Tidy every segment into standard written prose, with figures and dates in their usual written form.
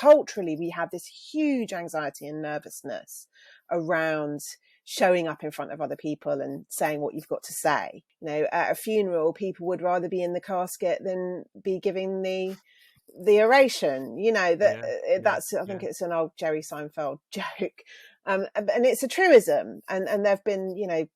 culturally, we have this huge anxiety and nervousness around showing up in front of other people and saying what you've got to say. You know, at a funeral, people would rather be in the casket than be giving the oration. You know, that's I think it's an old Jerry Seinfeld joke, and it's a truism. And there've been, you know,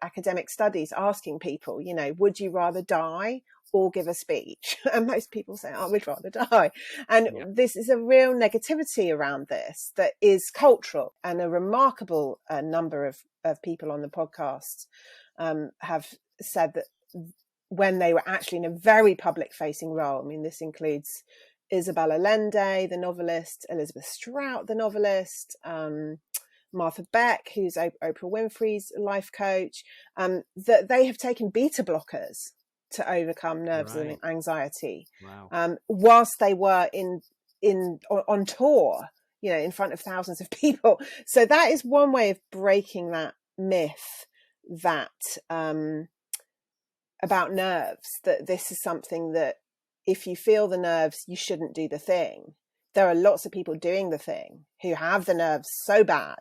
academic studies asking people, you know, would you rather die or give a speech? And most people say, I would rather die. And this is a real negativity around this that is cultural. And a remarkable number of people on the podcast have said that when they were actually in a very public facing role, I mean, this includes Isabel Allende, the novelist, Elizabeth Strout, the novelist, Martha Beck, who's Oprah Winfrey's life coach, that they have taken beta blockers to overcome nerves and anxiety, whilst they were on tour, you know, in front of thousands of people. So that is one way of breaking that myth that about nerves, that this is something that if you feel the nerves, you shouldn't do the thing. There are lots of people doing the thing who have the nerves so bad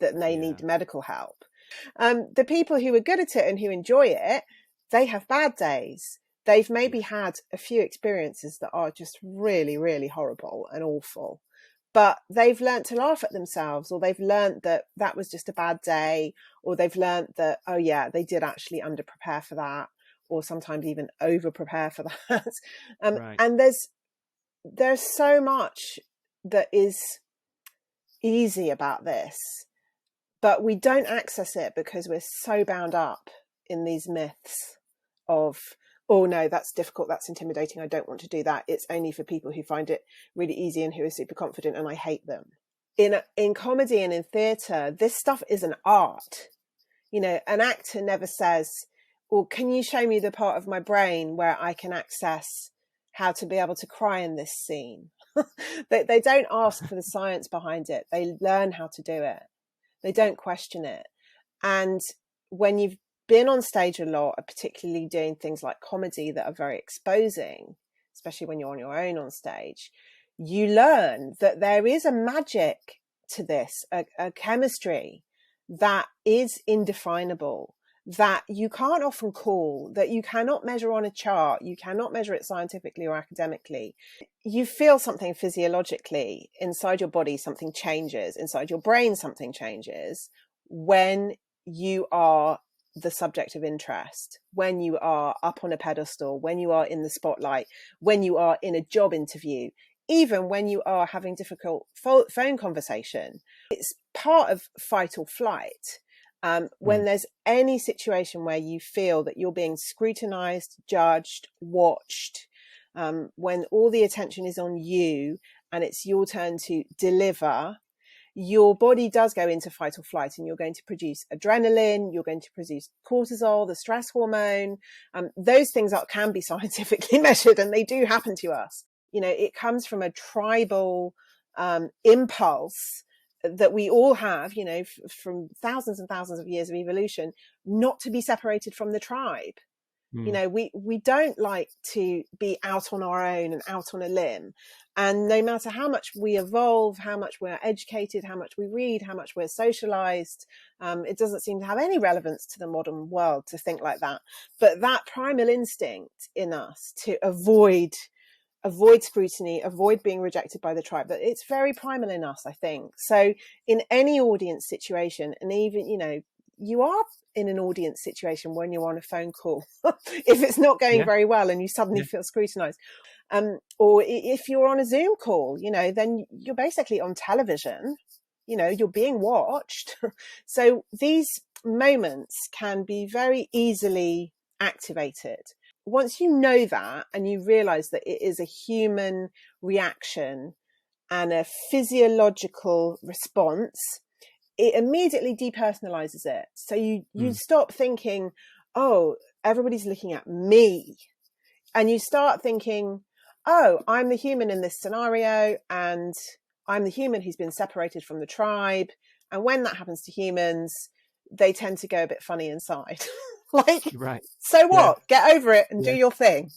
that they need medical help. The people who are good at it and who enjoy it, they have bad days. They've maybe had a few experiences that are just really, really horrible and awful, but they've learnt to laugh at themselves, or they've learnt that that was just a bad day, or they've learnt that, oh yeah, they did actually under prepare for that, or sometimes even over prepare for that. And there's so much that is easy about this, but we don't access it because we're so bound up in these myths of, oh no, that's difficult, that's intimidating, I don't want to do that, it's only for people who find it really easy and who are super confident, and I hate them. In comedy and in theatre, this stuff is an art. You know, an actor never says, well, can you show me the part of my brain where I can access how to be able to cry in this scene? They don't ask for the science behind it. They learn how to do it. They don't question it. And when you've been on stage a lot, particularly doing things like comedy that are very exposing, especially when you're on your own on stage, you learn that there is a magic to this, a chemistry that is indefinable, that you can't often call, that you cannot measure on a chart, you cannot measure it scientifically or academically. You feel something physiologically inside your body, something changes, inside your brain something changes when you are the subject of interest, when you are up on a pedestal, when you are in the spotlight, when you are in a job interview, even when you are having difficult phone conversation. It's part of fight or flight. When there's any situation where you feel that you're being scrutinized, judged, watched, when all the attention is on you and it's your turn to deliver, your body does go into fight or flight, and you're going to produce adrenaline, you're going to produce cortisol, the stress hormone. Those things can be scientifically measured, and they do happen to us. You know, it comes from a tribal impulse that we all have, you know, from thousands and thousands of years of evolution, not to be separated from the tribe. You know, we don't like to be out on our own and out on a limb. And no matter how much we evolve, how much we're educated, how much we read, how much we're socialized, it doesn't seem to have any relevance to the modern world to think like that. But that primal instinct in us to avoid scrutiny, avoid being rejected by the tribe, that it's very primal in us, I think. So in any audience situation, and even, you know, you are in an audience situation when you're on a phone call, if it's not going very well and you suddenly feel scrutinized, or if you're on a Zoom call, you know, then you're basically on television, you know, you're being watched. So these moments can be very easily activated. Once you know that and you realize that it is a human reaction and a physiological response, it immediately depersonalizes it. So you stop thinking, oh, everybody's looking at me. And you start thinking, oh, I'm the human in this scenario, and I'm the human who's been separated from the tribe. And when that happens to humans, they tend to go a bit funny inside. Like, so what? Get over it and do your thing.